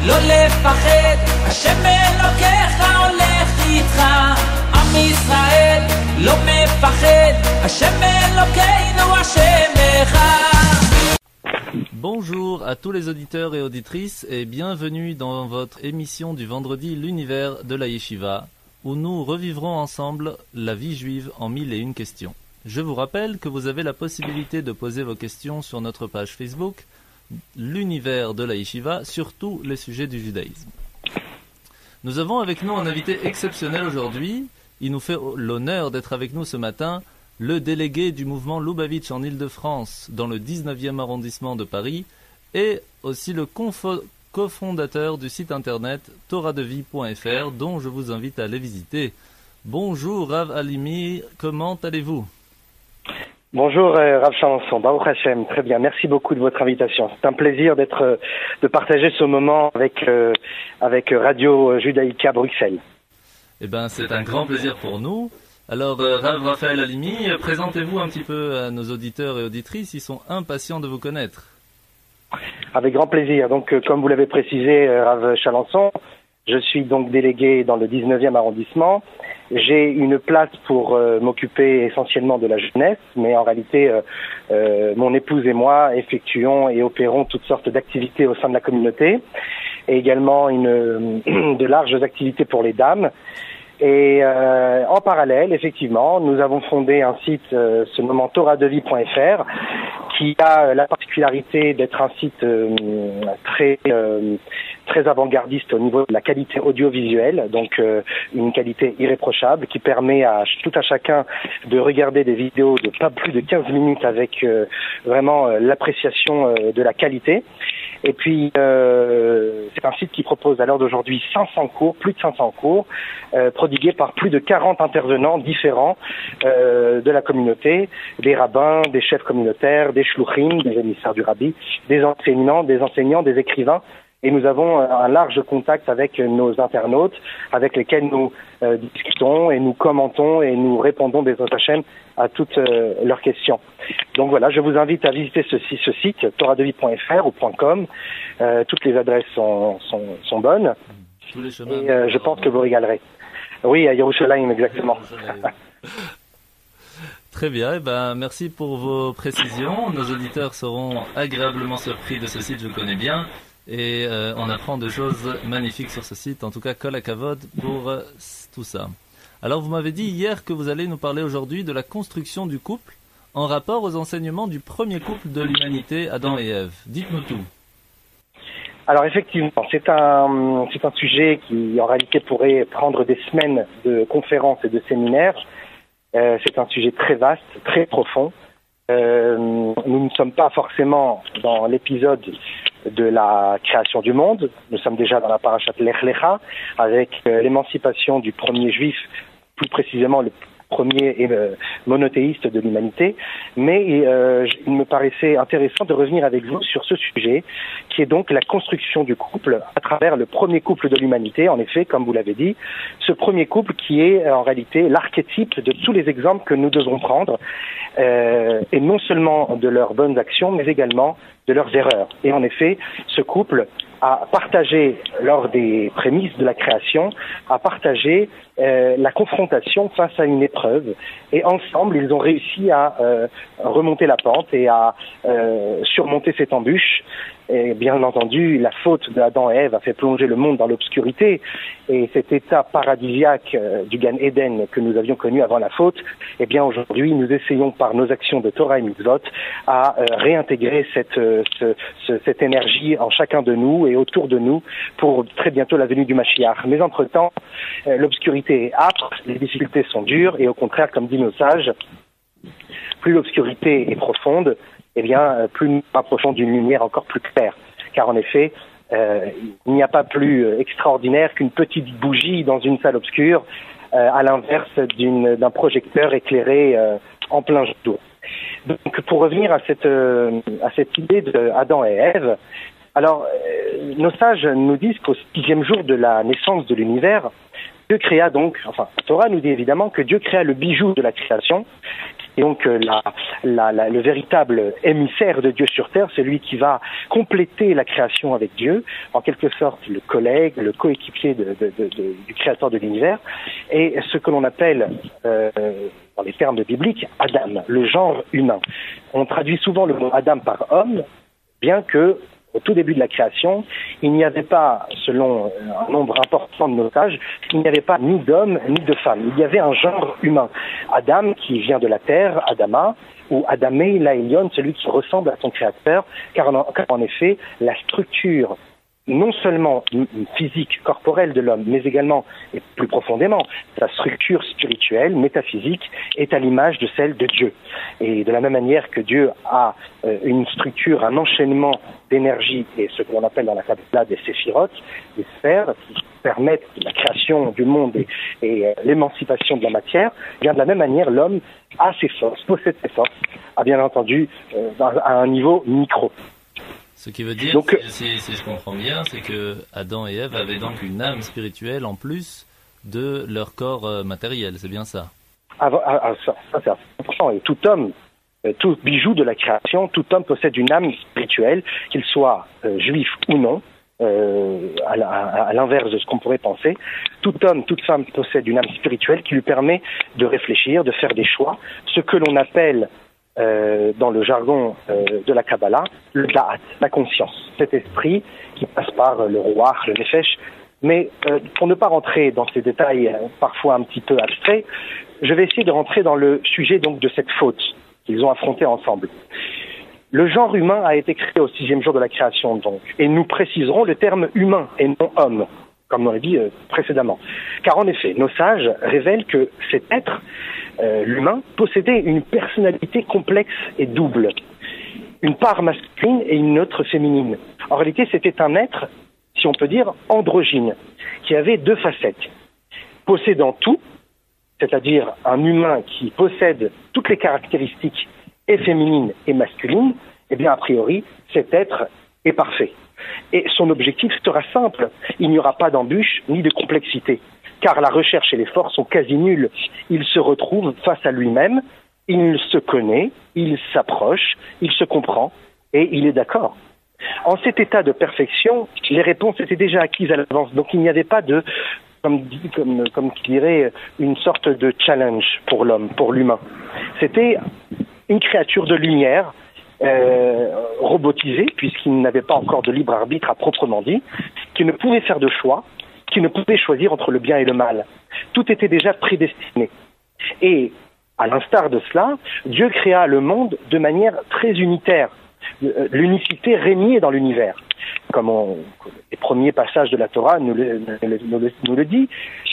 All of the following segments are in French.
לא לפחד, השם אלוקיך הולך איתך. עם ישראל לא מפחד, השם אלוקינו השם אחד. Bonjour à tous les auditeurs et auditrices et bienvenue dans votre émission du vendredi L'univers de la Yeshiva, où nous revivrons ensemble la vie juive en 1001 questions. Je vous rappelle que vous avez la possibilité de poser vos questions sur notre page Facebook L'univers de la Yeshiva sur tous les sujets du judaïsme. Nous avons avec nous un invité exceptionnel aujourd'hui. Il nous fait l'honneur d'être avec nous ce matin, le délégué du mouvement Lubavitch en Île-de-France dans le 19e arrondissement de Paris et aussi le cofondateur du site internet toradevie.fr dont je vous invite à aller visiter. Bonjour Rav Halimi, comment allez-vous? Bonjour Rav Chalençon, Baruch Hashem, très bien, merci beaucoup de votre invitation. C'est un plaisir de partager ce moment avec Radio Judaïka Bruxelles. Eh bien, c'est un grand plaisir pour nous. Alors, Rav Raphaël Halimi, présentez-vous un petit peu à nos auditeurs et auditrices, ils sont impatients de vous connaître. Avec grand plaisir. Donc, comme vous l'avez précisé, Rav Chalençon, je suis donc délégué dans le 19e arrondissement. J'ai une place pour m'occuper essentiellement de la jeunesse, mais en réalité, mon épouse et moi effectuons et opérons toutes sortes d'activités au sein de la communauté, et également de larges activités pour les dames. Et en parallèle, effectivement, nous avons fondé un site se nommant toradevie.fr qui a la particularité d'être un site très avant-gardiste au niveau de la qualité audiovisuelle, donc une qualité irréprochable qui permet à tout à chacun de regarder des vidéos de pas plus de 15 minutes avec vraiment l'appréciation de la qualité. Et puis, c'est un site qui propose à l'heure d'aujourd'hui 500 cours, plus de 500 cours, prodigués par plus de 40 intervenants différents de la communauté, des rabbins, des chefs communautaires, des shluchim, des émissaires du rabbi, des enseignants, des écrivains. Et nous avons un large contact avec nos internautes, avec lesquels nous discutons et nous commentons et nous répondons des autres chaînes à toutes leurs questions. Donc voilà, je vous invite à visiter ce site, toradevie.fr ou .com. Toutes les adresses sont bonnes. Tous les chemins et je pense que vous régalerez. Oui, à Yerushalayim, exactement. Très bien, merci pour vos précisions. Nos auditeurs seront agréablement surpris de ce site, je le connais bien. Et on apprend des choses magnifiques sur ce site. En tout cas, kol hakavod pour tout ça. Alors, vous m'avez dit hier que vous allez nous parler aujourd'hui de la construction du couple en rapport aux enseignements du premier couple de l'humanité, Adam et Ève. Dites-nous tout. Alors effectivement, c'est un sujet qui en réalité pourrait prendre des semaines de conférences et de séminaires. C'est un sujet très vaste, très profond. Nous ne sommes pas forcément dans l'épisode de la création du monde. Nous sommes déjà dans la parashat Lech Lecha, avec l'émancipation du premier juif, plus précisément le premier monothéiste de l'humanité. Mais il me paraissait intéressant de revenir avec vous sur ce sujet, qui est donc la construction du couple à travers le premier couple de l'humanité. En effet, comme vous l'avez dit, ce premier couple qui est en réalité l'archétype de tous les exemples que nous devons prendre, et non seulement de leurs bonnes actions, mais également de leurs erreurs. Et en effet, ce couple a partagé, lors des prémices de la création, a partagé la confrontation face à une épreuve. Et ensemble, ils ont réussi à remonter la pente et à surmonter cette embûche. Et bien entendu, la faute d'Adam et Ève a fait plonger le monde dans l'obscurité. Et cet état paradisiaque du Gan Eden que nous avions connu avant la faute, eh bien aujourd'hui, nous essayons par nos actions de Torah et Mitzvot à réintégrer cette énergie en chacun de nous et autour de nous pour très bientôt la venue du Mashiach. Mais entre-temps, l'obscurité est âpre, les difficultés sont dures et au contraire, comme dit nos sages, plus l'obscurité est profonde, eh bien, plus nous nous rapprochons d'une lumière encore plus claire. Car en effet, il n'y a pas plus extraordinaire qu'une petite bougie dans une salle obscure, à l'inverse d'un projecteur éclairé en plein jour. Donc, pour revenir à cette idée d'Adam et Ève, alors, nos sages nous disent qu'au 6e jour de la naissance de l'univers, Dieu créa donc, enfin, la Torah nous dit évidemment que Dieu créa le bijou de la création, Et donc le véritable émissaire de Dieu sur terre, c'est lui qui va compléter la création avec Dieu, en quelque sorte le collègue, le coéquipier du créateur de l'univers, et ce que l'on appelle, dans les termes bibliques, Adam, le genre humain. On traduit souvent le mot Adam par homme, bien que au tout début de la création, il n'y avait pas, selon un nombre important de nos sages, il n'y avait pas ni d'homme ni de femme. Il y avait un genre humain. Adam, qui vient de la terre, Adama, ou Adamé, Laïlion, celui qui ressemble à son créateur, car en effet, la structure non seulement physique, corporelle de l'homme, mais également, et plus profondément, sa structure spirituelle, métaphysique, est à l'image de celle de Dieu. Et de la même manière que Dieu a une structure, un enchaînement d'énergie, et ce que l'on appelle dans la Kabbalah des séphirotes, des sphères, qui permettent la création du monde et l'émancipation de la matière, bien de la même manière, l'homme a ses forces, possède ses forces, a bien entendu à un niveau micro. Ce qui veut dire, donc, si je comprends bien, c'est que Adam et Ève avaient donc une âme spirituelle en plus de leur corps matériel, c'est bien ça? Ça c'est à 100%. Et tout homme, tout bijou de la création, tout homme possède une âme spirituelle, qu'il soit juif ou non, à l'inverse de ce qu'on pourrait penser. Tout homme, toute femme possède une âme spirituelle qui lui permet de réfléchir, de faire des choix, ce que l'on appelle dans le jargon de la Kabbalah, le da'at, la conscience, cet esprit qui passe par le roi, le nefesh. Mais pour ne pas rentrer dans ces détails parfois un petit peu abstraits, je vais essayer de rentrer dans le sujet donc de cette faute qu'ils ont affrontée ensemble. Le genre humain a été créé au 6e jour de la création, donc, et nous préciserons le terme humain et non homme, comme on l'a dit précédemment. Car en effet, nos sages révèlent que cet être, l'humain, possédait une personnalité complexe et double, une part masculine et une autre féminine. En réalité, c'était un être, si on peut dire, androgyne, qui avait deux facettes. Possédant tout, c'est-à-dire un humain qui possède toutes les caractéristiques et féminines et masculines, eh bien, a priori, cet être est parfait. Et son objectif sera simple, il n'y aura pas d'embûche ni de complexité, car la recherche et l'effort sont quasi nuls. Il se retrouve face à lui-même, il se connaît, il s'approche, il se comprend, et il est d'accord. En cet état de perfection, les réponses étaient déjà acquises à l'avance, donc il n'y avait pas de, comme je dirais, une sorte de challenge pour l'homme, pour l'humain. C'était une créature de lumière, robotisée, puisqu'il n'avait pas encore de libre arbitre à proprement dit, qui ne pouvait faire de choix, qui ne pouvait choisir entre le bien et le mal. Tout était déjà prédestiné. Et, à l'instar de cela, Dieu créa le monde de manière très unitaire. L'unicité régnait dans l'univers. Comme les premiers passages de la Torah nous le dit,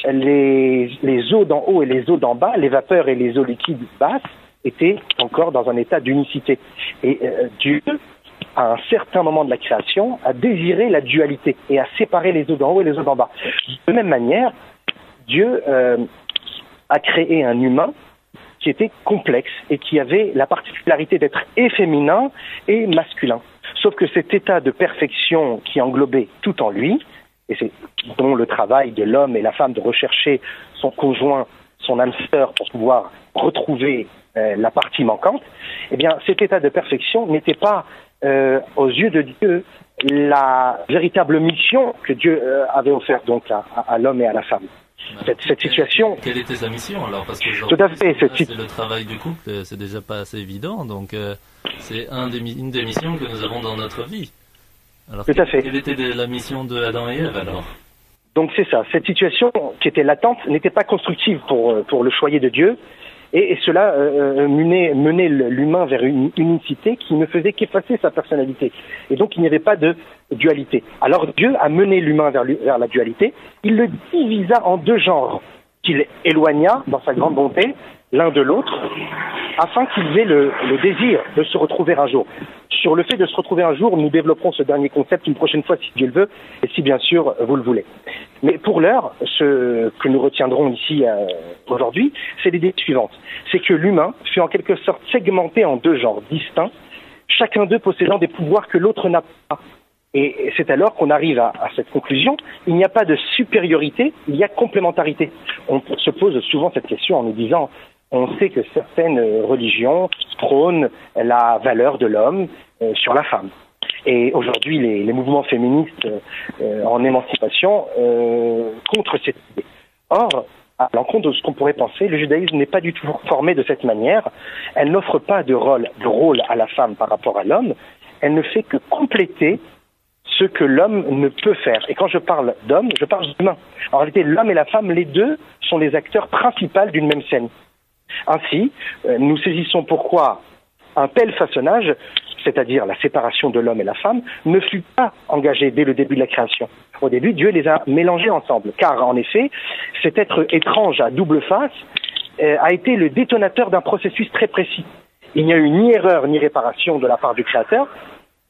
les eaux d'en haut et les eaux d'en bas, les vapeurs et les eaux liquides basses, étaient encore dans un état d'unicité. Et Dieu, à un certain moment de la création, a désiré la dualité et a séparé les eaux d'en haut et les eaux d'en bas. De même manière, Dieu a créé un humain qui était complexe et qui avait la particularité d'être et féminin et masculin. Sauf que cet état de perfection qui englobait tout en lui, et c'est dont le travail de l'homme et la femme de rechercher son conjoint, son âme sœur pour pouvoir retrouver la partie manquante, eh bien cet état de perfection n'était pas aux yeux de Dieu la véritable mission que Dieu avait offerte donc à l'homme et à la femme. Cette situation. Quelle était sa mission alors? Parce que tout à fait. C'est le travail du couple, c'est déjà pas assez évident, donc c'est une des missions que nous avons dans notre vie. Alors tout à fait. Quelle était la mission de Adam et Ève alors? Donc c'est ça. Cette situation qui était latente n'était pas constructive pour le choyer de Dieu. Et cela menait l'humain vers une unicité qui ne faisait qu'effacer sa personnalité. Et donc il n'y avait pas de dualité. Alors Dieu a mené l'humain vers la dualité. Il le divisa en deux genres, qu'il éloigna dans sa grande bonté l'un de l'autre, afin qu'ils aient le désir de se retrouver un jour. Sur le fait de se retrouver un jour, nous développerons ce dernier concept une prochaine fois si Dieu le veut, et si bien sûr vous le voulez. Mais pour l'heure, ce que nous retiendrons ici aujourd'hui, c'est l'idée suivante. C'est que l'humain fut en quelque sorte segmenté en deux genres distincts, chacun d'eux possédant des pouvoirs que l'autre n'a pas. Et c'est alors qu'on arrive à cette conclusion, il n'y a pas de supériorité, il y a complémentarité. On se pose souvent cette question en nous disant, On sait que certaines religions prônent la valeur de l'homme sur la femme. Et aujourd'hui, les mouvements féministes en émancipation contre cette idée. Or, à l'encontre de ce qu'on pourrait penser, le judaïsme n'est pas du tout formé de cette manière. Elle n'offre pas de rôle à la femme par rapport à l'homme. Elle ne fait que compléter ce que l'homme ne peut faire. Et quand je parle d'homme, je parle d'humain. En réalité, l'homme et la femme, les deux, sont les acteurs principaux d'une même scène. Ainsi, nous saisissons pourquoi un tel façonnage, c'est-à-dire la séparation de l'homme et la femme, ne fut pas engagé dès le début de la création. Au début, Dieu les a mélangés ensemble, car en effet, cet être étrange à double face a été le détonateur d'un processus très précis. Il n'y a eu ni erreur ni réparation de la part du Créateur,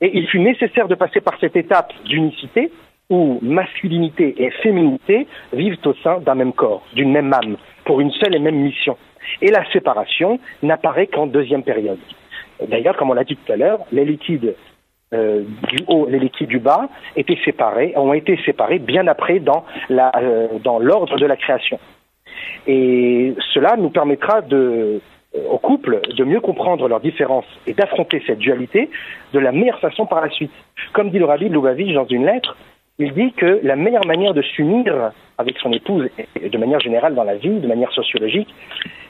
et il fut nécessaire de passer par cette étape d'unicité où masculinité et féminité vivent au sein d'un même corps, d'une même âme, pour une seule et même mission. Et la séparation n'apparaît qu'en deuxième période. D'ailleurs, comme on l'a dit tout à l'heure, les liquides du haut, les liquides du bas ont été séparés bien après dans l'ordre de la création. Et cela nous permettra au couple de mieux comprendre leurs différences et d'affronter cette dualité de la meilleure façon par la suite. Comme dit le Rabbi de Lubavitch dans une lettre, il dit que la meilleure manière de s'unir avec son épouse, et de manière générale dans la vie, de manière sociologique,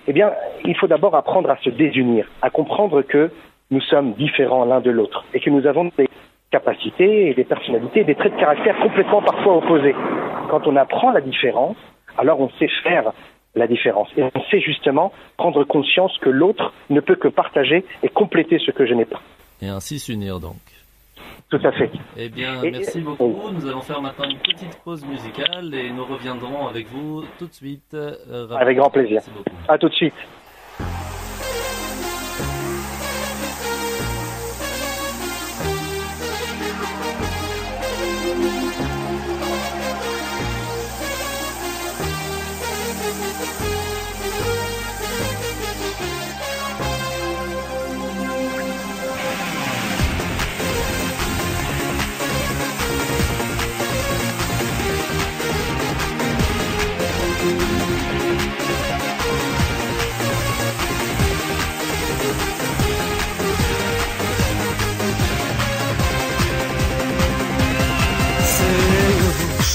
eh bien, il faut d'abord apprendre à se désunir, à comprendre que nous sommes différents l'un de l'autre et que nous avons des capacités et des personnalités, des traits de caractère complètement parfois opposés. Quand on apprend la différence, alors on sait faire la différence et on sait justement prendre conscience que l'autre ne peut que partager et compléter ce que je n'ai pas. Et ainsi s'unir donc. Tout à fait. Eh bien, merci beaucoup. Nous allons faire maintenant une petite pause musicale et nous reviendrons avec vous tout de suite. Avec grand plaisir. Merci beaucoup. À tout de suite.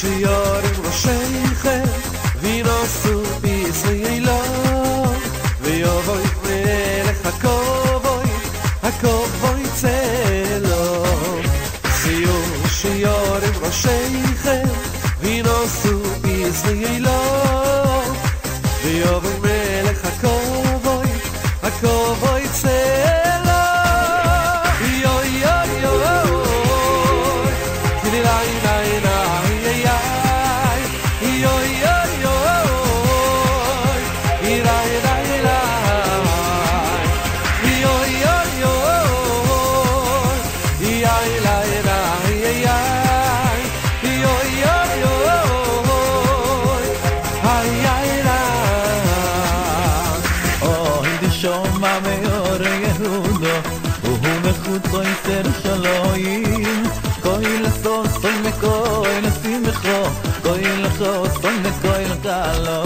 שיור ראשיכם וינוסו בישראל ויובוי מלך הכובוי צלו שיור ראשיכם וינוסו בישראל ויובוי מלך הכובוי צלו יוי יוי יוי כדי לילה Ser shaloim koi la sos koi me koi la simcho koi la sos koi me koi la kalo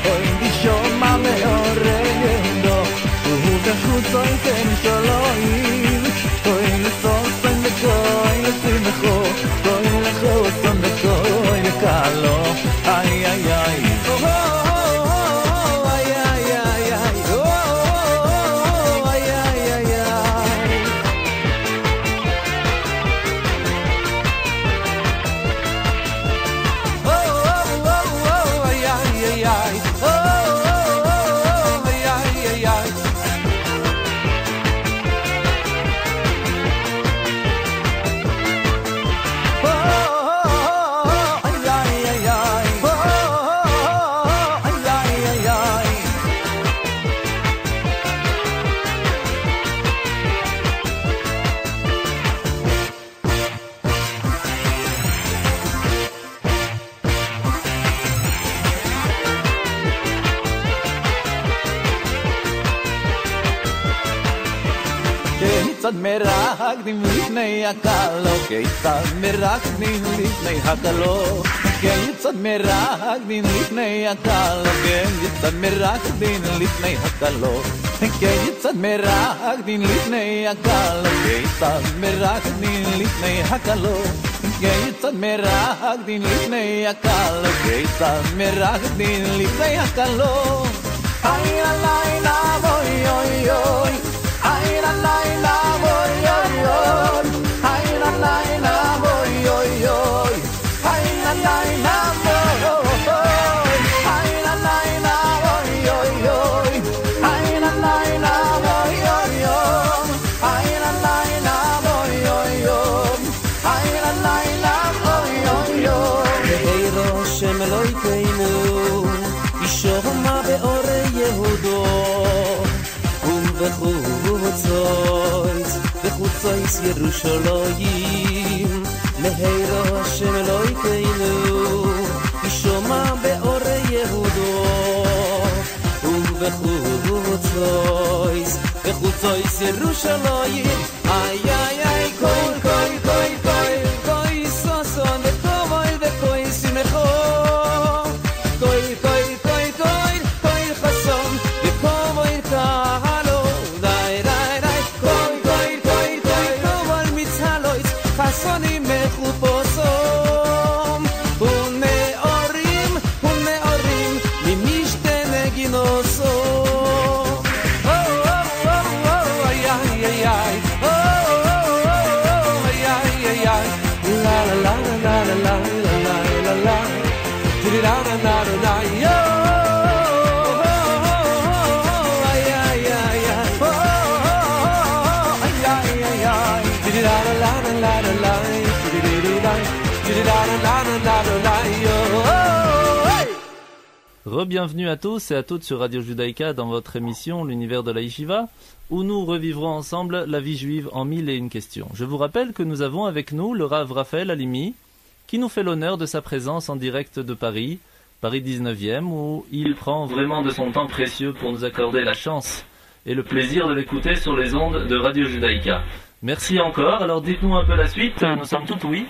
koi di shoma me orendo da koi ser shaloim koi la sos koi me koi la simcho koi la sos koi me koi la kalo ay ay ay כיצד מרקדים לפני הקלות, כיצד מרקדים לפני הקלות, כן יצד מרק דין לפני הקלו, כן יצד מרק דין לפני הקלו, כן יצד מרק דין לפני הקלו, כן יצד מרק דין לפני הקלו, כן יצד מרק דין לפני הקלו, כן יצד מרק דין לפני הקלו. איי הלילה בוי אוי אוי, איי הלילה בוי אוי אוי, איי הלילה בוי אוי אוי, איי הלילה בוי אוי, איי הלילה בוי אוי אוי, איי הלילה בוי אוי אוי, איי הלילה בוי אוי אוי, איי הלילה בוי אוי אוי. והי רושם אלוהינו ישומע באורי יהודו ובחוצויס ירושלים להי רושם אלוהינו ישומע באורי יהודו ובחוצויס ירושלים איי איי איי קוי קוי קוי קוי קוי סוסון וקובוי וקוי שמחו קוי קוי קוי קוי קוי חסון וקובוי קהלו די די די קוי קוי קוי קוי קובוי מצהלויס חסונים מחופוסום ונאורים ממשתה נגינוסום איי איי איי איי איי איי la la la la la la la la la did it out and out and out yo ay ay ay ay ay ay ay did it out and out and out and out did it out and out and out and out yo. Re-bienvenue à tous et à toutes sur Radio Judaïka dans votre émission L'univers de la Yeshiva, où nous revivrons ensemble la vie juive en 1001 questions. Je vous rappelle que nous avons avec nous le Rav Raphaël Halimi, qui nous fait l'honneur de sa présence en direct de Paris 19e, où il prend vraiment de son temps précieux pour nous accorder la chance et le plaisir de l'écouter sur les ondes de Radio Judaïka. Merci encore, alors dites-nous un peu la suite, nous sommes tout oui.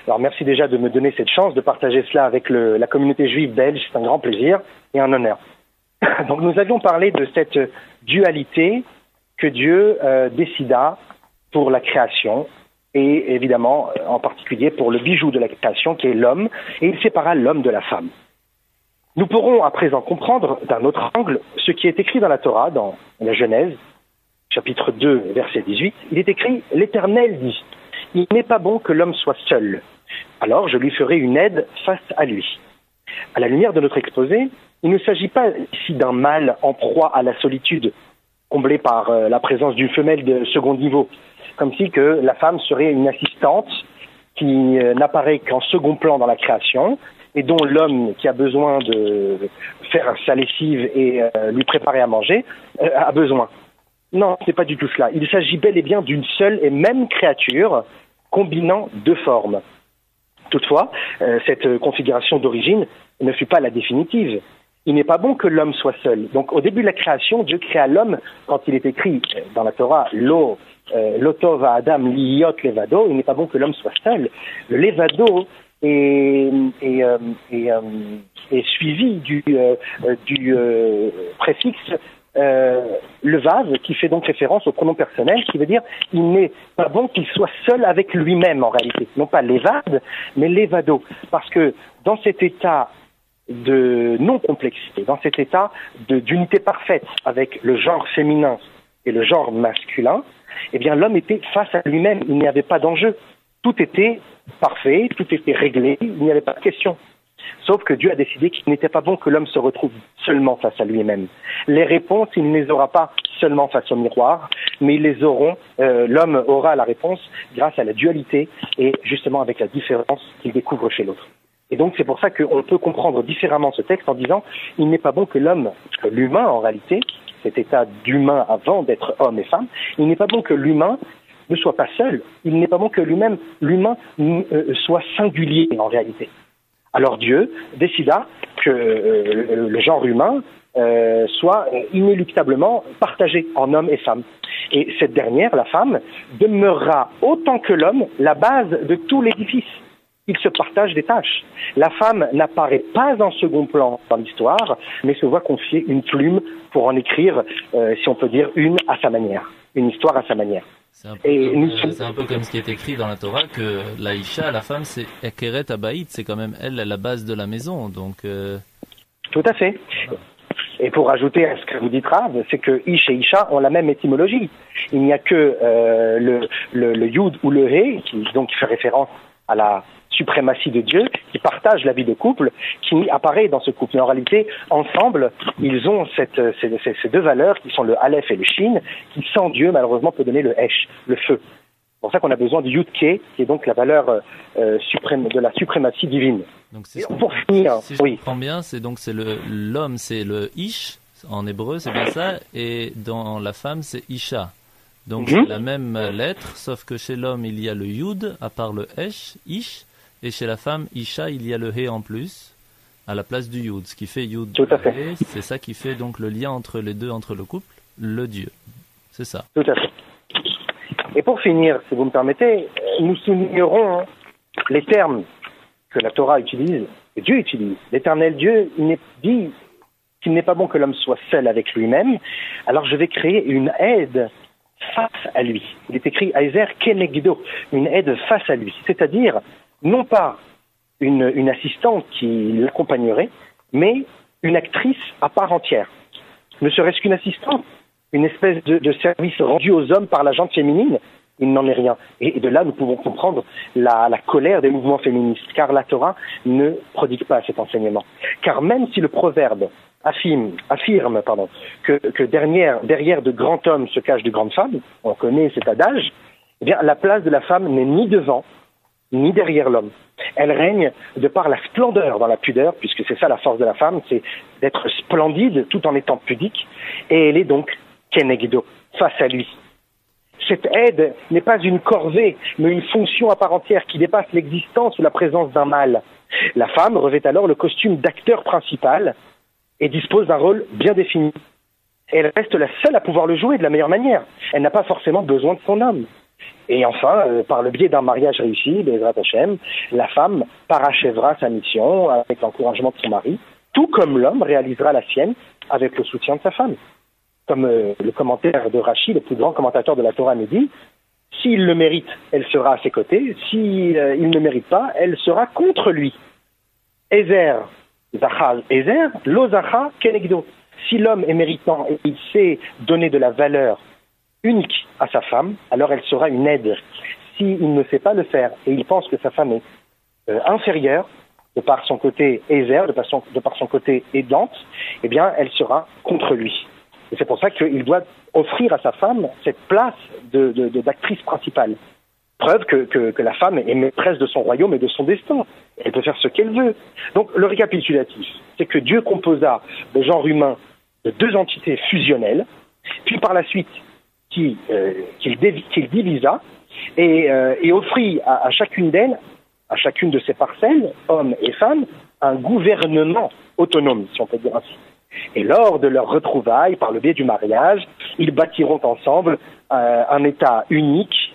Alors merci déjà de me donner cette chance de partager cela avec la communauté juive belge, c'est un grand plaisir et un honneur. Donc nous avions parlé de cette dualité que Dieu décida pour la création et évidemment en particulier pour le bijou de la création qui est l'homme, et il sépara l'homme de la femme. Nous pourrons à présent comprendre d'un autre angle ce qui est écrit dans la Torah, dans la Genèse, chapitre 2, verset 18. Il est écrit « L'Éternel dit, il n'est pas bon que l'homme soit seul. Alors je lui ferai une aide face à lui. » À la lumière de notre exposé, il ne s'agit pas ici d'un mâle en proie à la solitude, comblé par la présence d'une femelle de second niveau, comme si que la femme serait une assistante qui n'apparaît qu'en second plan dans la création, et dont l'homme qui a besoin de faire sa lessive et lui préparer à manger a besoin. Non, ce n'est pas du tout cela. Il s'agit bel et bien d'une seule et même créature combinant deux formes. Toutefois, cette configuration d'origine ne fut pas la définitive. Il n'est pas bon que l'homme soit seul. Donc au début de la création, Dieu créa l'homme, quand il est écrit dans la Torah, Lotov Adam liyot levado, il n'est pas bon que l'homme soit seul. Le levado est suivi du préfixe levav, qui fait donc référence au pronom personnel, qui veut dire il n'est pas bon qu'il soit seul avec lui-même en réalité, non pas levad, mais levado, parce que dans cet état de non-complexité, dans cet état d'unité parfaite avec le genre féminin et le genre masculin, eh bien l'homme était face à lui-même, il n'y avait pas d'enjeu, tout était parfait, tout était réglé, il n'y avait pas de question. Sauf que Dieu a décidé qu'il n'était pas bon que l'homme se retrouve seulement face à lui-même. Les réponses, il ne les aura pas seulement face au miroir, mais l'homme aura la réponse grâce à la dualité et justement avec la différence qu'il découvre chez l'autre. Et donc c'est pour ça qu'on peut comprendre différemment ce texte en disant il n'est pas bon que l'humain en réalité, cet état d'humain avant d'être homme et femme, il n'est pas bon que l'humain ne soit pas seul, il n'est pas bon que l'humain soit singulier en réalité. Alors Dieu décida que le genre humain soit inéluctablement partagé en homme et femme. Et cette dernière, la femme, demeurera autant que l'homme la base de tout l'édifice. ils se partagent des tâches. La femme n'apparaît pas en second plan dans l'histoire, mais se voit confier une plume pour en écrire, si on peut dire, une à sa manière, une histoire à sa manière. C'est un peu comme ce qui est écrit dans la Torah, que la Isha, la femme, c'est Ekeret Abaït, c'est quand même elle la base de la maison. Donc, Tout à fait. Et pour ajouter à ce que vous dites, Rav, c'est que Ish et Isha ont la même étymologie. Il n'y a que le Yud ou le He, qui fait référence à la suprématie de Dieu, qui partage la vie de couple, qui apparaît dans ce couple. Mais en réalité, ensemble, ils ont ces deux valeurs qui sont le Aleph et le Shin, qui sans Dieu, malheureusement, peut donner le Hesh, le feu. C'est pour ça qu'on a besoin du Yud-Ke, qui est donc la valeur suprême de la suprématie divine. Donc c'est pour finir, si je comprends bien, c'est l'homme, c'est le Ish, en hébreu, c'est bien ça, et dans la femme, c'est Isha. Donc c'est la même lettre, sauf que chez l'homme, il y a le Yud, à part le Hesh, Ish, et chez la femme, Isha, il y a le He en plus, à la place du Yud. Ce qui fait Yud, Tout à fait. C'est ça qui fait donc le lien entre les deux, entre le couple, le Dieu. C'est ça. Tout à fait. Et pour finir, si vous me permettez, nous soulignerons les termes que la Torah utilise, que Dieu utilise. L'Éternel Dieu dit qu'il n'est pas bon que l'homme soit seul avec lui-même, alors je vais créer une aide face à lui. Il est écrit Aizer Kenegdo, une aide face à lui. C'est-à-dire, non pas une assistante qui l'accompagnerait, mais une actrice à part entière. Ne serait-ce qu'une assistante, une espèce de service rendu aux hommes par la gente féminine, il n'en est rien. Et de là, nous pouvons comprendre la colère des mouvements féministes, car la Torah ne prodigue pas cet enseignement. Car même si le proverbe affirme que derrière de grands hommes se cachent de grandes femmes, on connaît cet adage, eh bien, la place de la femme n'est ni devant, ni derrière l'homme. Elle règne de par la splendeur dans la pudeur, puisque c'est ça la force de la femme, c'est d'être splendide tout en étant pudique, et elle est donc Kenegdo, face à lui. Cette aide n'est pas une corvée, mais une fonction à part entière qui dépasse l'existence ou la présence d'un mâle. La femme revêt alors le costume d'acteur principal et dispose d'un rôle bien défini. Elle reste la seule à pouvoir le jouer de la meilleure manière. Elle n'a pas forcément besoin de son homme. Et enfin, par le biais d'un mariage réussi, Bezrat Hashem, la femme parachèvera sa mission avec l'encouragement de son mari, tout comme l'homme réalisera la sienne avec le soutien de sa femme. Comme le commentaire de Rashi, le plus grand commentateur de la Torah, nous dit, s'il le mérite, elle sera à ses côtés, s'il ne mérite pas, elle sera contre lui. Ezer, Zachal, Ezer, Lo Zacha, Kenegdo. Si l'homme est méritant et il sait donner de la valeur unique à sa femme, alors elle sera une aide. S'il ne sait pas le faire et il pense que sa femme est inférieure, de par son côté Ezer, de par son côté aidante, eh bien, elle sera contre lui. Et c'est pour ça qu'il doit offrir à sa femme cette place d'actrice principale. Preuve que la femme est maîtresse de son royaume et de son destin. Elle peut faire ce qu'elle veut. Donc le récapitulatif, c'est que Dieu composa le genre humain de deux entités fusionnelles, puis par la suite qu'il divisa et offrit à chacune d'elles, à chacune de ses parcelles, hommes et femmes, un gouvernement autonome, si on peut dire ainsi. Et lors de leur retrouvailles, par le biais du mariage, ils bâtiront ensemble un État unique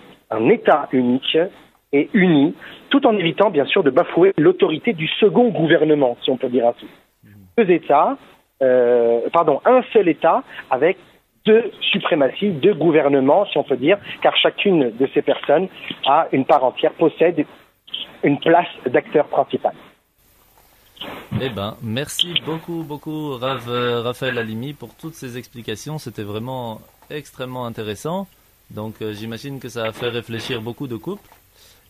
et uni, tout en évitant bien sûr de bafouer l'autorité du second gouvernement, si on peut dire ainsi. Un seul État avec deux suprématies, deux gouvernements, si on peut dire, car chacune de ces personnes a une part entière, possède une place d'acteur principal. Eh ben, merci beaucoup, Raphaël Halimi, pour toutes ces explications. C'était vraiment extrêmement intéressant. Donc, j'imagine que ça a fait réfléchir beaucoup de couples.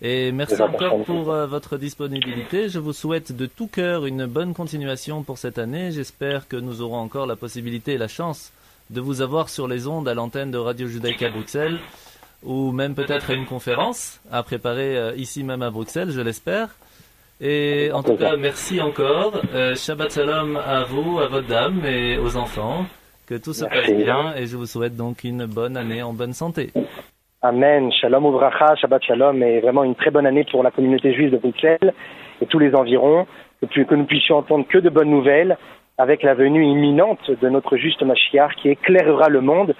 Et merci encore pour votre disponibilité. Je vous souhaite de tout cœur une bonne continuation pour cette année. J'espère que nous aurons encore la possibilité et la chance de vous avoir sur les ondes à l'antenne de Radio Judaïka Bruxelles, ou même peut-être à une conférence à préparer ici même à Bruxelles, je l'espère. Et en tout cas, merci encore. Shabbat Shalom à vous, à votre dame et aux enfants. Que tout se passe bien et je vous souhaite donc une bonne année en bonne santé. Amen. Shalom uvracha, Shabbat Shalom et vraiment une très bonne année pour la communauté juive de Bruxelles et tous les environs. Que nous puissions entendre que de bonnes nouvelles avec la venue imminente de notre juste Mashiach qui éclairera le monde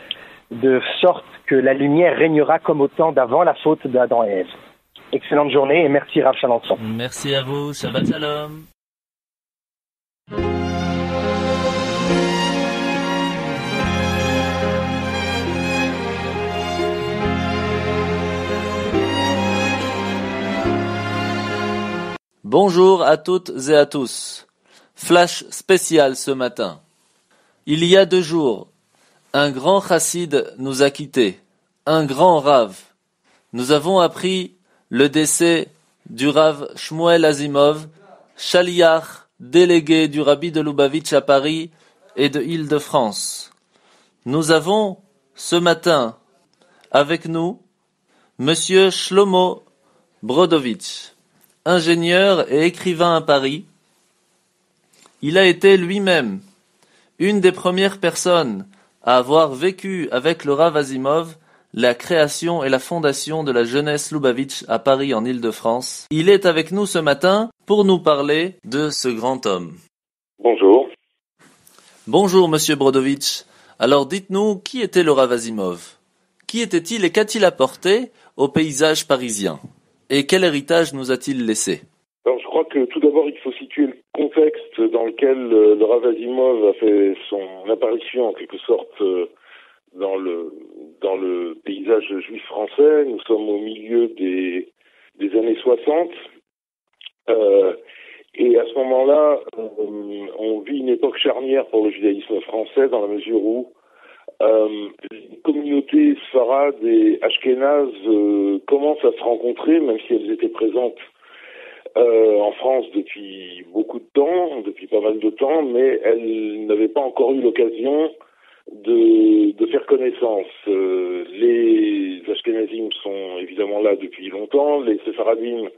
de sorte que la lumière régnera comme au temps d'avant la faute d'Adam et Ève. Excellente journée et merci Rav Chalençon. Merci à vous, Shabbat Shalom. Bonjour à toutes et à tous. Flash spécial ce matin. Il y a 2 jours, un grand chassid nous a quittés, un grand Rav. Nous avons appris le décès du Rav Shmuel Azimov, Shaliach, délégué du Rabbi de Lubavitch à Paris et de Île-de-France. Nous avons ce matin avec nous Monsieur Shlomo Brodovitch, ingénieur et écrivain à Paris. Il a été lui-même une des premières personnes à avoir vécu avec le Rav Azimov la création et la fondation de la jeunesse Lubavitch à Paris en Île-de-France. Il est avec nous ce matin pour nous parler de ce grand homme. Bonjour. Bonjour Monsieur Brodovitch. Alors dites-nous, qui était le Rav Azimov? Qui était-il et qu'a-t-il apporté au paysage parisien? Et quel héritage nous a-t-il laissé? Alors, je crois que tout d'abord, il faut situer le contexte dans lequel le Rav Azimov a fait son apparition, en quelque sorte, dans le paysage juif français. Nous sommes au milieu des années 60. Et à ce moment-là, on vit une époque charnière pour le judaïsme français, dans la mesure où les communautés sfarades et ashkénazes commencent à se rencontrer, même si elles étaient présentes en France depuis beaucoup de temps, depuis pas mal de temps, mais elles n'avaient pas encore eu l'occasion de faire connaissance. Les ashkénazim sont évidemment là depuis longtemps, les séfaradim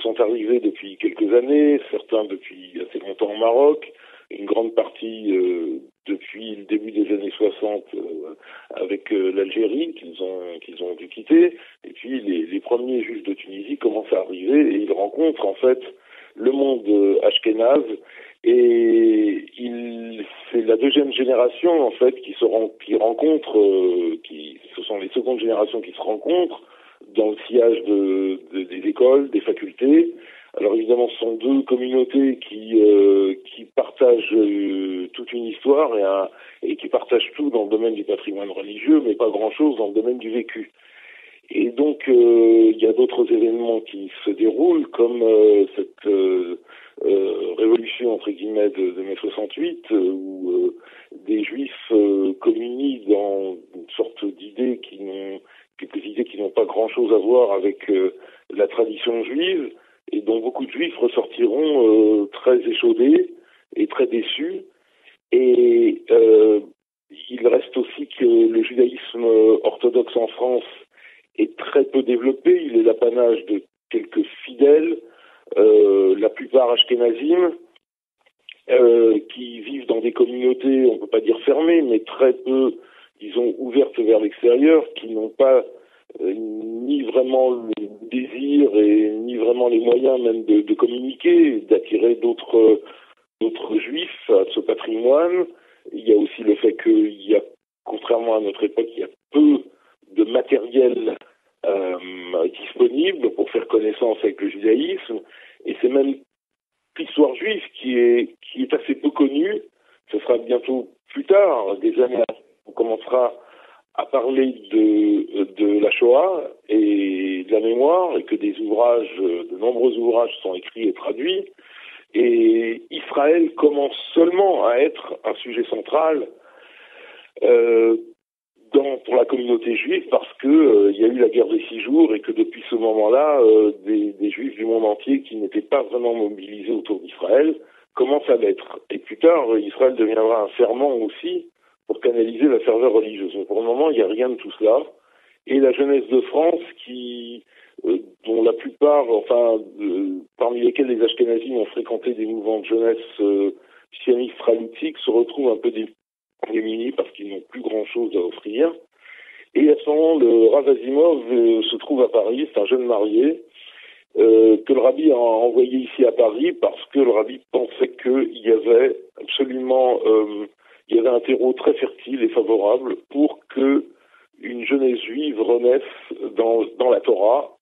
sont arrivés depuis quelques années, certains depuis assez longtemps au Maroc, une grande partie depuis le début des années 60 avec l'Algérie qu'ils ont dû quitter, et puis les premiers juifs de Tunisie commencent à arriver et ils rencontrent en fait le monde ashkénaze, et c'est la deuxième génération en fait qui rencontre, ce sont les secondes générations qui se rencontrent dans le sillage des écoles, des facultés. Alors évidemment, ce sont 2 communautés qui partagent toute une histoire et qui partagent tout dans le domaine du patrimoine religieux, mais pas grand-chose dans le domaine du vécu. Et donc, il y a d'autres événements qui se déroulent, comme cette révolution entre guillemets de mai 68, où des Juifs communient dans une sorte d'idées quelques idées qui n'ont pas grand-chose à voir avec la tradition juive, et dont beaucoup de Juifs ressortiront très échaudés et très déçus. Et il reste aussi que le judaïsme orthodoxe en France est très peu développé. Il est l'apanage de quelques fidèles, la plupart ashkénazim, qui vivent dans des communautés, on ne peut pas dire fermées, mais très peu, disons, ouvertes vers l'extérieur, qui n'ont pas ni vraiment le désir et ni vraiment les moyens même de communiquer, d'attirer d'autres juifs à ce patrimoine. Il y a aussi le fait qu'il y a, contrairement à notre époque, il y a peu de matériel disponible pour faire connaissance avec le judaïsme, et c'est même l'histoire juive qui est assez peu connue. Ce sera bientôt plus tard, des années après, on commencera à parler de la Shoah et de la mémoire, et que de nombreux ouvrages sont écrits et traduits. Et Israël commence seulement à être un sujet central pour la communauté juive, parce que il y a eu la guerre des 6 jours, et que depuis ce moment-là, des Juifs du monde entier qui n'étaient pas vraiment mobilisés autour d'Israël commencent à l'être. Et plus tard, Israël deviendra un ferment aussi pour canaliser la ferveur religieuse. Mais pour le moment, il n'y a rien de tout cela. Et la jeunesse de France, dont la plupart, parmi lesquels les Ashkénazim ont fréquenté des mouvements de jeunesse sionistes raloutiques, se retrouve un peu démunis parce qu'ils n'ont plus grand-chose à offrir. Et à ce moment, le Rav Azimov se trouve à Paris, c'est un jeune marié, que le Rabbi a envoyé ici à Paris parce que le Rabbi pensait qu'il y avait absolument... il y avait un terreau très fertile et favorable pour que une jeunesse juive renaisse dans la Torah,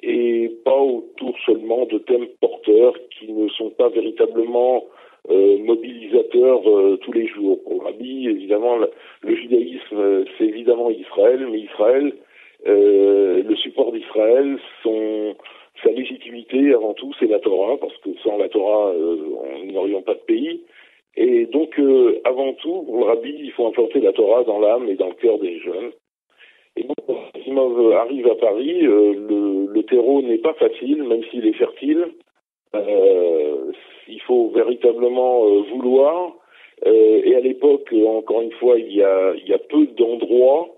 et pas autour seulement de thèmes porteurs qui ne sont pas véritablement mobilisateurs tous les jours. Pour le Rabbi, évidemment, le judaïsme, c'est évidemment Israël, mais Israël, le support d'Israël, sa légitimité avant tout, c'est la Torah, parce que sans la Torah, nous n'aurions pas de pays. Et donc, avant tout, pour le Rabbi, il faut implanter la Torah dans l'âme et dans le cœur des jeunes. Et donc, quand Asimov arrive à Paris, le terreau n'est pas facile, même s'il est fertile. Il faut véritablement vouloir. Et à l'époque, encore une fois, il y a peu d'endroits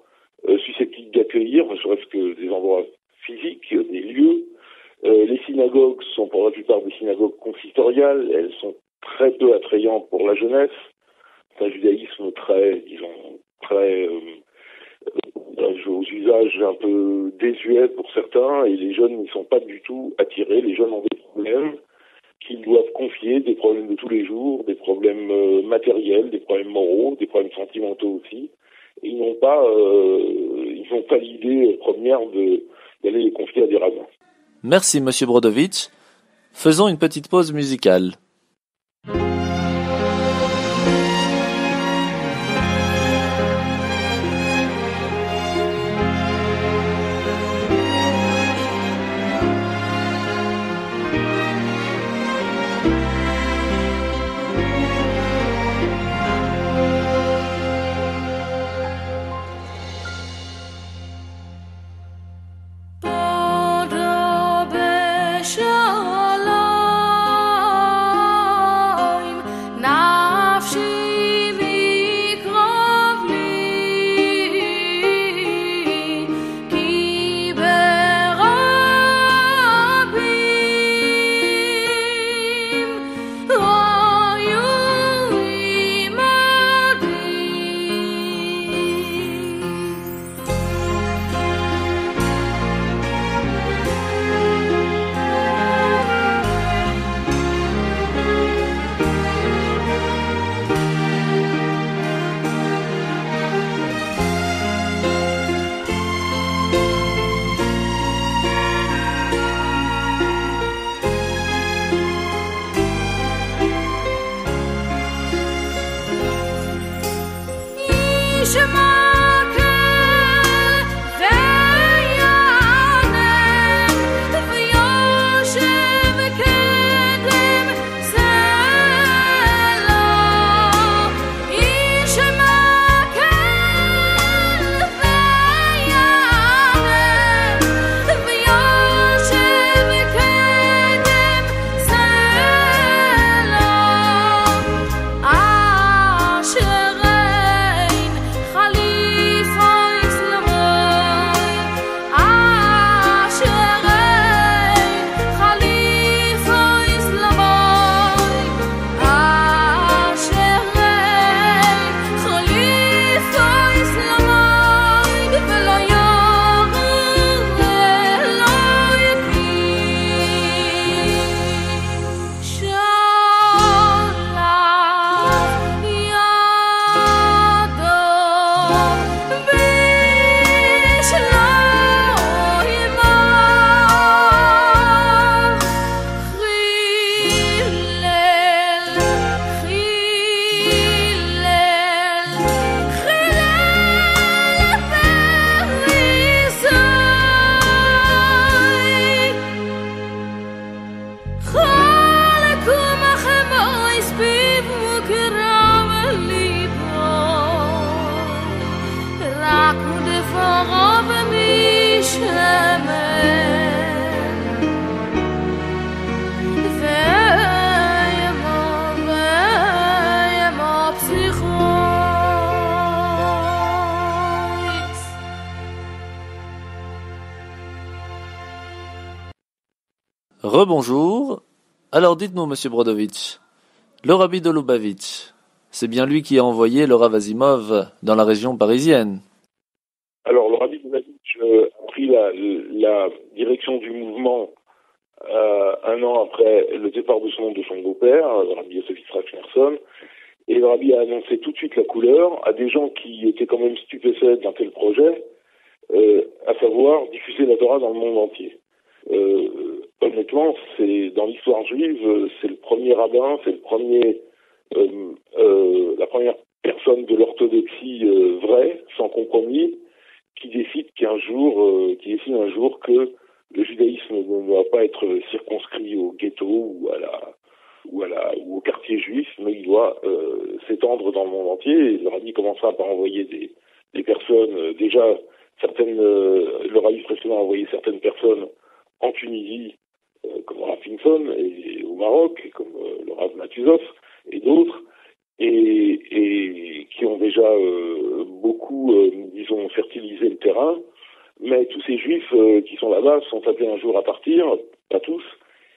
susceptibles d'accueillir, ne serait-ce que des endroits physiques, des lieux. Les synagogues sont pour la plupart des synagogues consistoriales. Elles sont très peu attrayantes pour la jeunesse. C'est un judaïsme très aux usages un peu désuets pour certains, et les jeunes n'y sont pas du tout attirés. Les jeunes ont des problèmes qu'ils doivent confier, des problèmes de tous les jours, des problèmes matériels, des problèmes moraux, des problèmes sentimentaux aussi. Et ils n'ont pas l'idée première d'aller les confier à des rabbins. Merci Monsieur Brodovitch. Faisons une petite pause musicale. Rebonjour. Alors dites-nous, Monsieur Brodovitch, le Rabbi de Lubavitch, c'est bien lui qui a envoyé le Rav Asimov dans la région parisienne. Alors le Rabbi de Lubavitch a pris la direction du mouvement un an après le départ de son beau-père, le Rabbi Yosef Yitzhak Schneerson, et le Rabbi a annoncé tout de suite la couleur à des gens qui étaient quand même stupéfaits d'un tel projet, à savoir diffuser la Torah dans le monde entier. honnêtement, c'est dans l'histoire juive, c'est le premier rabbin, c'est la première personne de l'orthodoxie vraie, sans compromis, qui décide un jour que le judaïsme ne doit pas être circonscrit au ghetto ou au quartier juif, mais il doit s'étendre dans le monde entier. Et le rabbi commencera par envoyer des personnes, déjà certaines, le rabbi précédent a envoyé certaines personnes en Tunisie, comme Rav Finson, et au Maroc, comme le Rav Matuzov, et d'autres, et qui ont déjà beaucoup, disons, fertilisé le terrain. Mais tous ces juifs qui sont là-bas sont appelés un jour à partir, pas tous.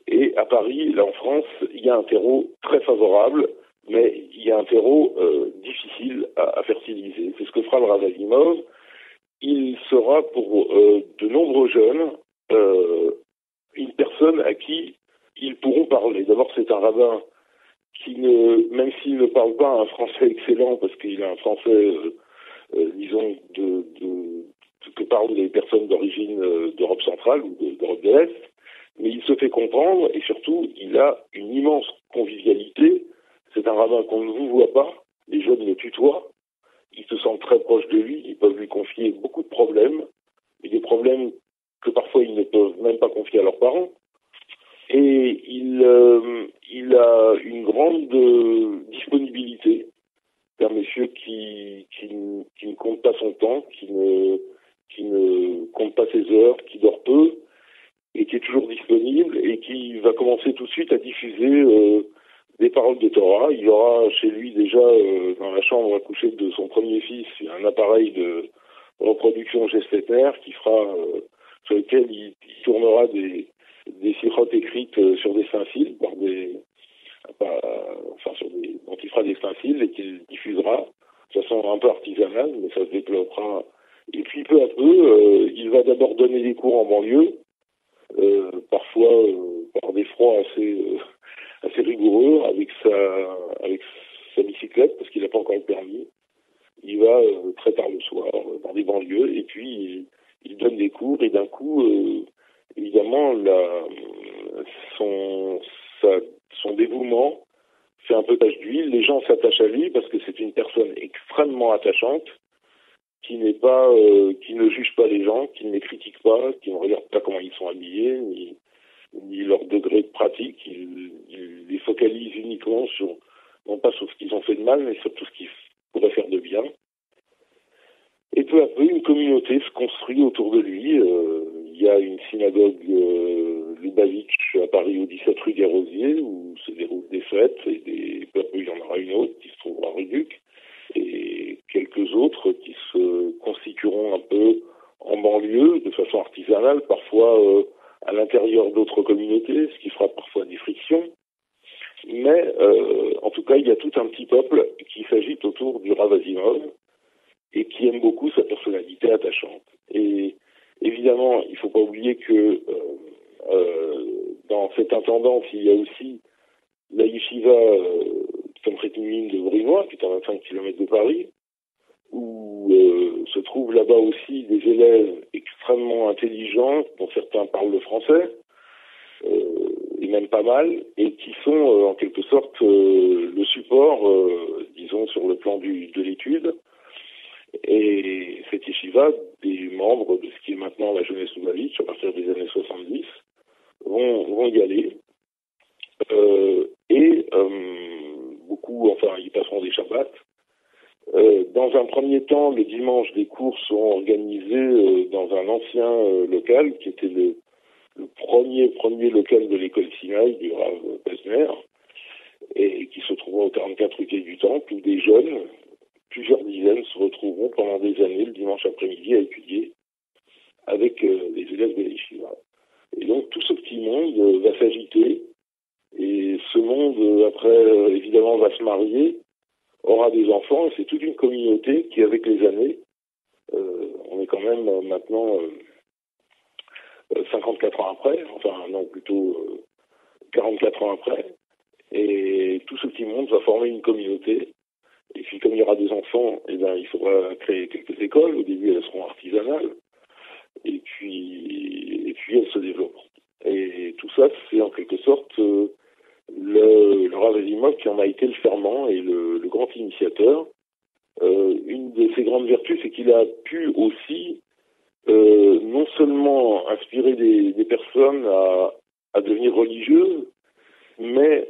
Et à Paris, là en France, il y a un terreau très favorable, mais il y a un terreau difficile à fertiliser. C'est ce que fera le Rav Azimov. Il sera pour de nombreux jeunes une personne à qui ils pourront parler. D'abord, c'est un rabbin qui, même s'il ne parle pas un français excellent, parce qu'il a un français, disons, que parlent les personnes d'origine d'Europe centrale ou d'Europe de l'Est, mais il se fait comprendre et surtout, il a une immense convivialité. C'est un rabbin qu'on ne vous voit pas, les jeunes le tutoient, ils se sentent très proches de lui, ils peuvent lui confier beaucoup de problèmes, et des problèmes que parfois ils ne peuvent même pas confier à leurs parents. Et il a une grande disponibilité. C'est un monsieur qui ne compte pas son temps, qui ne compte pas ses heures, qui dort peu, et qui est toujours disponible, et qui va commencer tout de suite à diffuser des paroles de Torah. Il aura chez lui déjà, dans la chambre à coucher de son premier fils, un appareil de reproduction Gesteter qui fera, sur lequel il tournera des sirotes écrites sur des stencils, dont il fera des stencils et qu'il diffusera de façon un peu artisanale, mais ça se développera. Et puis peu à peu, il va d'abord donner des cours en banlieue, parfois par des froids assez rigoureux, avec sa bicyclette, parce qu'il n'a pas encore le permis. Il va très tard le soir dans des banlieues, et puis il donne des cours, et d'un coup, évidemment, son dévouement fait un peu tache d'huile. Les gens s'attachent à lui parce que c'est une personne extrêmement attachante, qui ne juge pas les gens, qui ne les critique pas, qui ne regarde pas comment ils sont habillés, ni leur degré de pratique. Il les focalise uniquement non pas sur ce qu'ils ont fait de mal, mais sur tout ce qu'ils pourraient faire de bien. Et peu à peu, une communauté se construit autour de lui. Il y a une synagogue Lubavitch à Paris, au 17 rue des Rosiers, où se déroulent des fêtes, et peu à peu, il y en aura une autre qui se trouvera rue Duc, et quelques autres qui se constitueront un peu en banlieue, de façon artisanale, parfois à l'intérieur d'autres communautés, ce qui fera parfois des frictions. Mais en tout cas, il y a tout un petit peuple qui s'agite autour du Rav Azimov et qui aime beaucoup sa personnalité attachante. Et évidemment, il ne faut pas oublier que dans cette intendance, il y a aussi la yeshiva Tomchet-Mimim de Brunois, qui est à 25 km de Paris, où se trouvent là-bas aussi des élèves extrêmement intelligents, dont certains parlent le français, et même pas mal, et qui sont en quelque sorte le support, disons, sur le plan de l'étude. Et cette yeshiva, des membres de ce qui est maintenant la jeunesse Lubavitch, à partir des années 70, vont y aller. Beaucoup, ils passeront des Shabbats. Dans un premier temps, le dimanche, les cours seront organisés dans un ancien local qui était le premier local de l'école Sinaï du Rav Pesner, et qui se trouvera au 44 rue du Temple, où des jeunes, plusieurs dizaines, se retrouveront pendant des années le dimanche après-midi à étudier avec les élèves de l'Yeshiva. Et donc tout ce petit monde va s'agiter, et ce monde, après, évidemment, va se marier, aura des enfants, et c'est toute une communauté qui, avec les années, on est quand même maintenant 54 ans après, plutôt 44 ans après, et tout ce petit monde va former une communauté. Et puis comme il y aura des enfants, il faudra créer quelques écoles. Au début, elles seront artisanales, et puis elles se développeront. sorte le Rav Asimov qui en a été le ferment et le grand initiateur. Une de ses grandes vertus, c'est qu'il a pu aussi non seulement inspirer des personnes à devenir religieuses, mais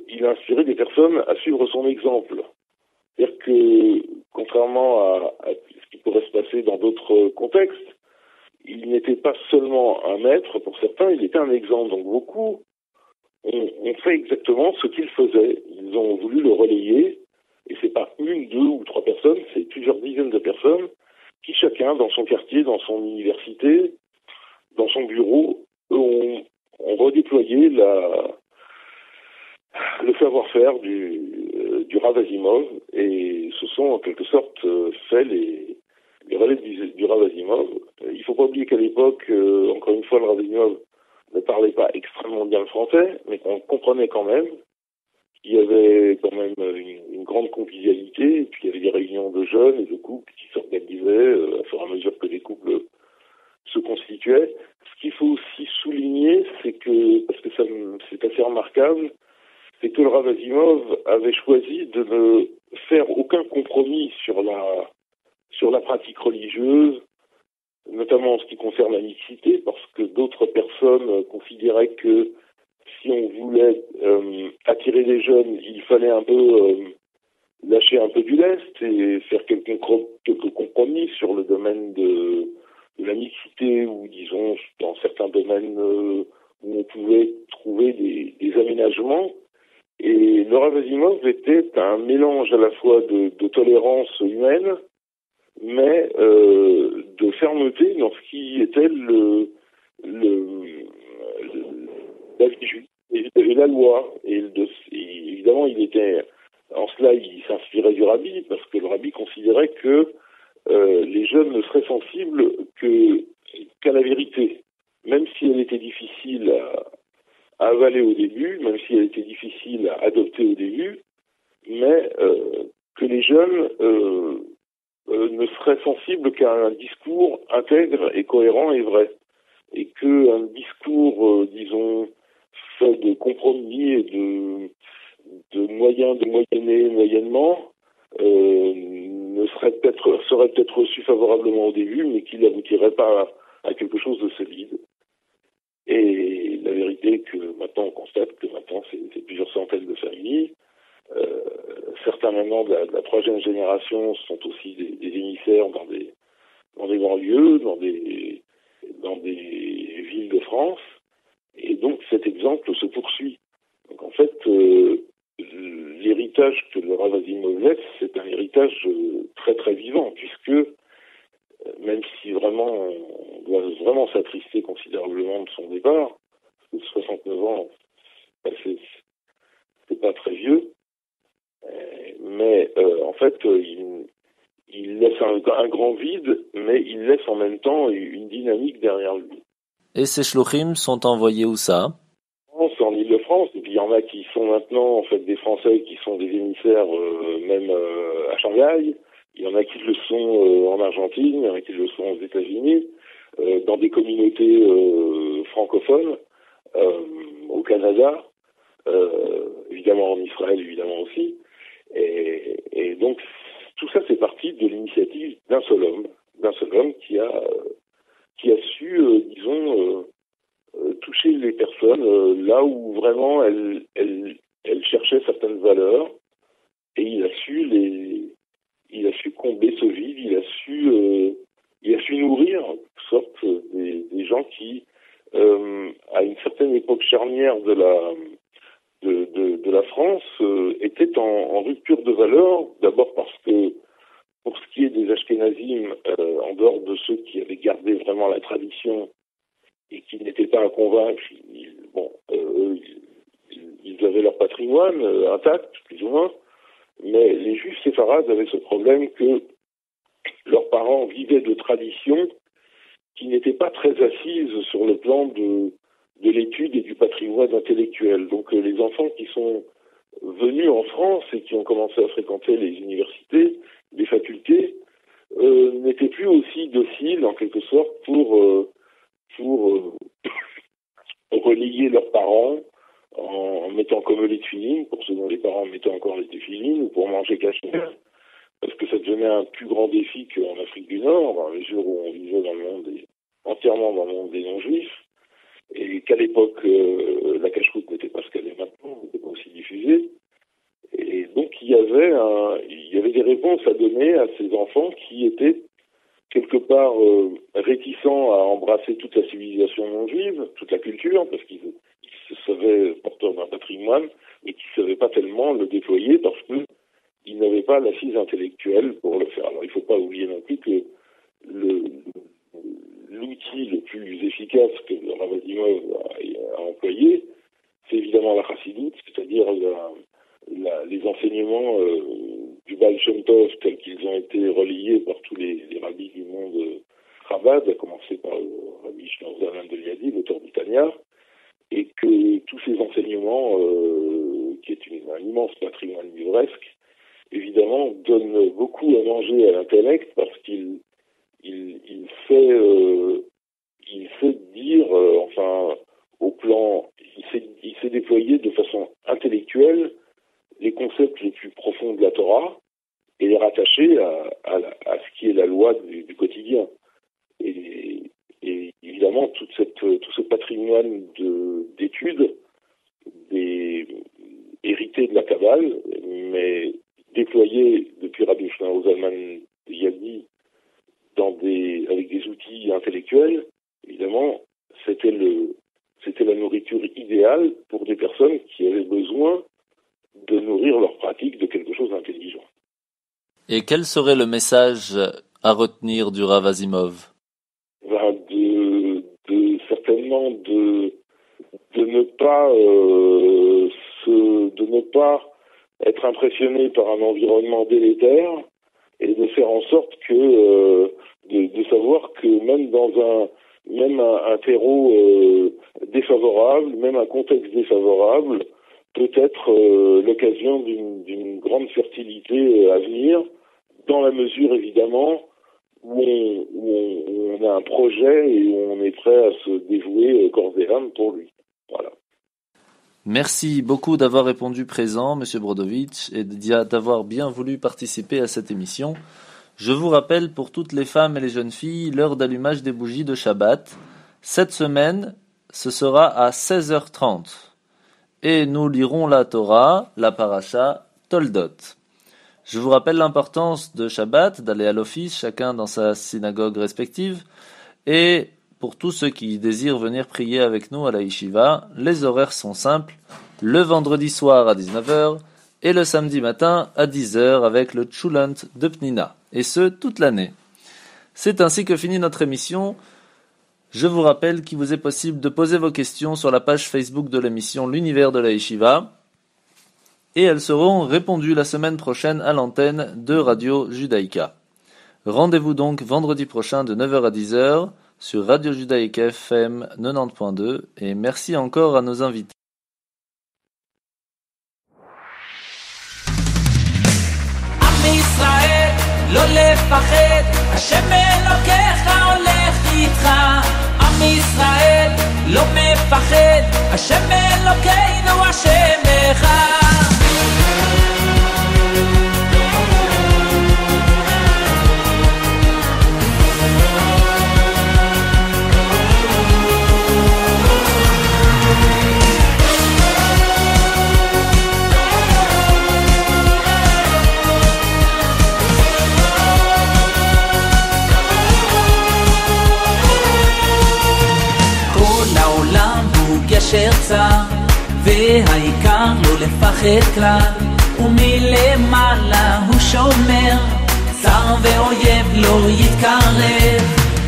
il a inspiré des personnes à suivre son exemple. C'est-à-dire que, contrairement à ce qui pourrait se passer dans d'autres contextes, il n'était pas seulement un maître pour certains, il était un exemple. Donc beaucoup ont fait exactement ce qu'il faisait. Ils ont voulu le relayer, et c'est pas une, deux ou trois personnes, c'est plusieurs dizaines de personnes qui chacun, dans son quartier, dans son université, dans son bureau, ont redéployé le savoir-faire du Rav Asimov, et se sont en quelque sorte fait les relais du Rav Asimov. Il ne faut pas oublier qu'à l'époque, encore une fois, le Rav Asimov ne parlait pas extrêmement bien le français, mais qu'on comprenait quand même. Il y avait quand même une grande convivialité, et puis il y avait des réunions de jeunes et de couples qui s'organisaient à fur et à mesure que les couples se constituaient. Ce qu'il faut aussi souligner, c'est que, parce que c'est assez remarquable, c'est que le Rav Asimov avait choisi de ne faire aucun compromis sur la pratique religieuse, notamment en ce qui concerne la mixité, parce que d'autres personnes considéraient que si on voulait attirer les jeunes, il fallait un peu lâcher un peu du lest et faire quelques compromis sur le domaine de la mixité, ou disons dans certains domaines où on pouvait trouver des aménagements. Et le Rav Asimov était un mélange à la fois de tolérance humaine, mais de fermeté dans ce qui était la vie juive et la loi. Et évidemment, en cela, il s'inspirait du rabbi, parce que le rabbi considérait que les jeunes ne seraient sensibles qu'à la vérité, même si elle était difficile à avaler au début, même si elle était difficile à adopter au début, mais que les jeunes ne seraient sensibles qu'à un discours intègre et cohérent et vrai. Et qu'un discours, disons, fait de compromis et de moyens de moyenner moyennement, serait peut-être reçu favorablement au début, mais qui n'aboutirait pas à quelque chose de solide. Et la vérité est que maintenant, on constate que maintenant, c'est plusieurs centaines de familles. Certains maintenant de la troisième génération sont aussi des émissaires dans des banlieues, dans des villes de France. Et donc, cet exemple se poursuit. Donc, en fait, l'héritage que le Rav Asimov laisse, c'est un héritage très très vivant, puisque même si vraiment on doit vraiment s'attrister considérablement de son départ, parce que 69 ans, c'est pas très vieux, mais en fait, il laisse un grand vide, mais il laisse en même temps une dynamique derrière lui. Et ces shluchim sont envoyés où ça? C'est en Ile-de-France, et puis il y en a qui sont maintenant en fait des Français qui sont des émissaires même à Shanghai, il y en a qui le sont en Argentine, il y en a qui le sont aux États-Unis, dans des communautés francophones, au Canada, évidemment en Israël, évidemment aussi, et donc tout ça c'est parti de l'initiative d'un seul homme qui a su, disons, toucher les personnes là où vraiment elles cherchaient certaines valeurs, et il a su combler ce vide, il a su nourrir en quelque sorte des gens qui à une certaine époque charnière de la France étaient en rupture de valeurs, d'abord parce que pour ce qui est des Ashkénazim, en dehors de ceux qui avaient gardé vraiment la tradition et qui n'étaient pas à convaincre, ils avaient leur patrimoine intact, plus ou moins, mais les juifs séfarades avaient ce problème que leurs parents vivaient de traditions qui n'étaient pas très assises sur le plan de l'étude et du patrimoine intellectuel. Donc les enfants qui sont venus en France et qui ont commencé à fréquenter les universités, les facultés, n'étaient plus aussi dociles en quelque sorte pour relayer leurs parents en mettant comme eux les tefilines, pour ceux dont les parents mettaient encore les tefilines, ou pour manger cachère, parce que ça devenait un plus grand défi qu'en Afrique du Nord, dans la mesure où on vivait dans le monde entièrement dans le monde des non-juifs, et qu'à l'époque, la cache-route n'était pas ce qu'elle est maintenant, n'était pas aussi diffusée. Et donc, il y avait des réponses à donner à ces enfants qui étaient quelque part réticents à embrasser toute la civilisation non-juive, toute la culture, parce qu'ils se savaient porteurs d'un patrimoine, mais qui ne savaient pas tellement le déployer parce qu'ils n'avaient pas l'assise intellectuelle pour le faire. Alors, il ne faut pas oublier non plus que l'outil le plus efficace que le Rav Asimov a employé, c'est évidemment la chassidoute, c'est-à-dire les enseignements du Baal Shem Tov tels qu'ils ont été relayés par tous les rabbis du monde Chabad, à commencer par le rabbi Shlomo Zalman de Liadi, l'auteur du Tanya, et que tous ces enseignements, qui est un immense patrimoine livresque, évidemment, donnent beaucoup à manger à l'intellect parce qu'il fait dire, au plan, il sait déployer de façon intellectuelle les concepts les plus profonds de la Torah et les rattacher à ce qui est la loi du quotidien. Et évidemment, tout ce patrimoine d'études hérité de la Kabbale, mais déployé depuis Rabbi Shlomo Zalman Yadi avec des outils intellectuels, évidemment, c'était la nourriture idéale pour des personnes qui avaient besoin de nourrir leur pratique de quelque chose d'intelligent. Et quel serait le message à retenir du Rav Asimov? Certainement de ne pas être impressionné par un environnement délétère et de faire en sorte que de savoir que même un terreau défavorable, même un contexte défavorable, peut être l'occasion d'une grande fertilité à venir, dans la mesure évidemment où on a un projet et où on est prêt à se dévouer corps et âme pour lui. Voilà. Merci beaucoup d'avoir répondu présent, Monsieur Brodovitch, et d'avoir bien voulu participer à cette émission. Je vous rappelle pour toutes les femmes et les jeunes filles l'heure d'allumage des bougies de Shabbat. Cette semaine, ce sera à 16h30. Et nous lirons la Torah, la Parasha, Toldot. Je vous rappelle l'importance de Shabbat, d'aller à l'office, chacun dans sa synagogue respective. Et pour tous ceux qui désirent venir prier avec nous à la Yeshiva, les horaires sont simples. Le vendredi soir à 19h et le samedi matin à 10h avec le Tchulant de Pnina. Et ce, toute l'année. C'est ainsi que finit notre émission. Je vous rappelle qu'il vous est possible de poser vos questions sur la page Facebook de l'émission L'Univers de la Yeshiva. Et elles seront répondues la semaine prochaine à l'antenne de Radio Judaïka. Rendez-vous donc vendredi prochain de 9h à 10h sur Radio Judaïka FM 90.2 et merci encore à nos invités. לא לפחד, השם אלוקיך הולך איתך. עם ישראל לא מפחד, השם אלוקינו השם אחד. גשר צר, והעיקר לא לפחד כלל, ומלמעלה הוא שומר, צר ואויב לא יתקרב,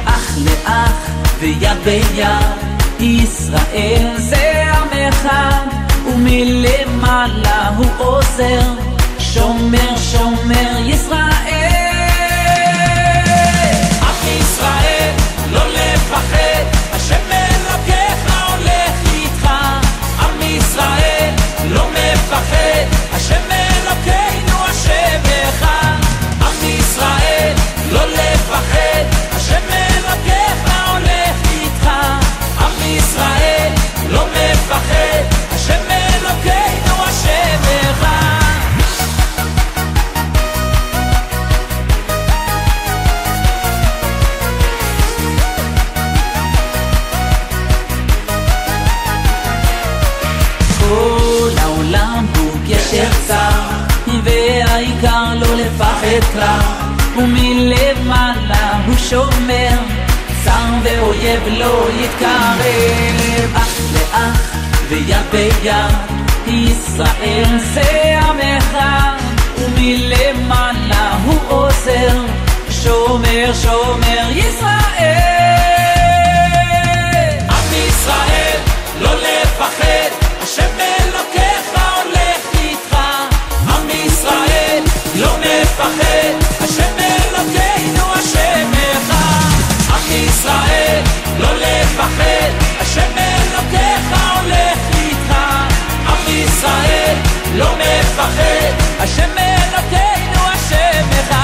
אח לאח ויד ביד, ישראל זה עמך, ומלמעלה הוא עוזר, שומר שומר ישראל. עם ישראל לא לפחד, השם אלוקיך ישראל לא מפחד, השם אלוקינו השם אחד. עם ישראל לא לפחד, השם אלוקיך הולך איתך. עם ישראל לא מפחד, השם אשר צר, והעיקר לא לפחד כלל, ומלמעלה הוא שומר, צר ואויב לא יתקרב. אח לאח ויד ביד, ישראל זה עם אחד, ומלמעלה הוא עוזר, שומר שומר ישראל. עם ישראל לא לפחד, השם אלוקיך הולך איתך. עם ישראל לא מפחד, השם אלוקינו השם אחד. עם ישראל לא לפחד, השם אלוקיך הולך איתך. עם ישראל לא מפחד, השם אלוקינו השם אחד.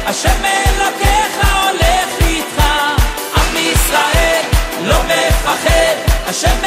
השם אלוקיך הולך איתך. עם ישראל לא מפחד, השם